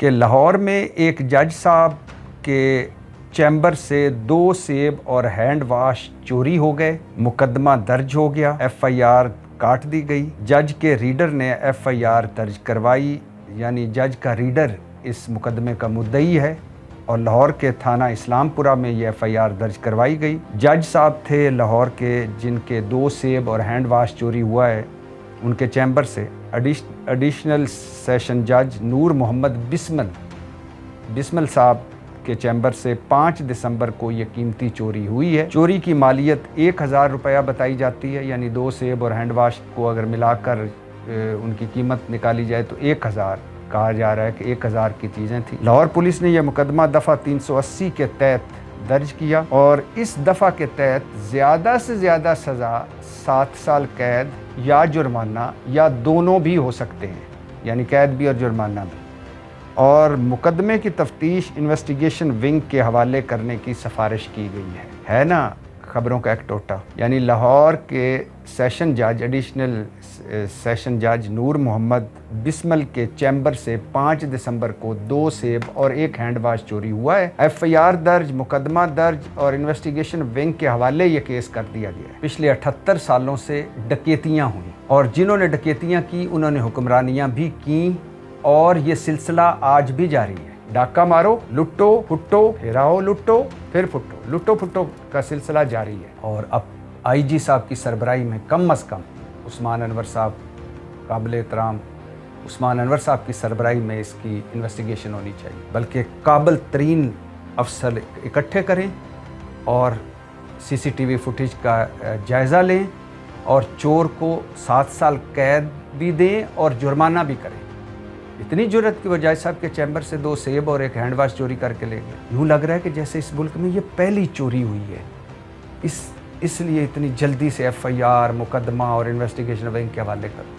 کہ لاہور میں ایک جج صاحب کے چیمبر سے 2 سیب اور ہینڈ واش چوری ہو گئے، مقدمہ درج ہو گیا، ایف آئی آر کاٹ دی گئی۔ جج کے ریڈر نے ایف آئی آر درج کروائی، یعنی جج کا ریڈر اس مقدمے کا مدعی ہے، اور لاہور کے تھانہ اسلام پورہ میں یہ ایف آئی آر درج کروائی گئی۔ جج صاحب تھے لاہور کے جن کے 2 سیب اور ہینڈ واش چوری ہوا ہے، ان کے چیمبر سے ایڈیشنل سیشن جج نور محمد بسمل صاحب کے چیمبر سے 5 دسمبر کو یہ قیمتی چوری ہوئی ہے۔ چوری کی مالیت 1000 روپیہ بتائی جاتی ہے، یعنی 2 سیب اور ہینڈ واش کو اگر ملا کر ان کی قیمت نکالی جائے تو 1000 کہا جا رہا ہے کہ 1000 کی چیزیں تھیں۔ لاہور پولیس نے یہ مقدمہ دفعہ 380 کے تحت درج کیا، اور اس دفعہ کے تحت زیادہ سے زیادہ سزا 7 سال قید یا جرمانہ یا دونوں بھی ہو سکتے ہیں، یعنی قید بھی اور جرمانہ بھی، اور مقدمے کی تفتیش انویسٹیگیشن ونگ کے حوالے کرنے کی سفارش کی گئی ہے نا خبروں کا ایک ٹوٹا۔ یعنی لاہور کے سیشن جج ایڈیشنل سیشن جج نور محمد بسمل کے چیمبر سے 5 دسمبر کو 2 سیب اور 1 ہینڈ واش چوری ہوا ہے۔ ایف آئی آر درج، مقدمہ درج اور انویسٹیگیشن ونگ کے حوالے یہ کیس کر دیا گیا ہے۔ پچھلے 78 سالوں سے ڈکیتیاں ہوئیں، اور جنہوں نے ڈکیتیاں کی انہوں نے حکمرانیاں بھی کیں، اور یہ سلسلہ آج بھی جاری ہے۔ ڈاکہ مارو، لٹو پھٹو، پھر آؤ لٹو پھر پھٹو، لٹو پھٹو کا سلسلہ جاری ہے۔ اور اب آئی جی صاحب کی سربراہی میں کم از کم عثمان انور صاحب، قابل احترام عثمان انور صاحب کی سربراہی میں اس کی انویسٹیگیشن ہونی چاہیے، بلکہ قابل ترین افسر اکٹھے کریں اور سی سی ٹی وی فوٹیج کا جائزہ لیں، اور چور کو 7 سال قید بھی دیں اور جرمانہ بھی کریں۔ اتنی جرت کی وہ جج صاحب کے چیمبر سے 2 سیب اور 1 ہینڈ واش چوری کر کے لے گئے۔ یوں لگ رہا ہے کہ جیسے اس ملک میں یہ پہلی چوری ہوئی ہے، اس لیے اتنی جلدی سے ایف آئی آر، مقدمہ اور انویسٹیگیشن ونگ کے حوالے کر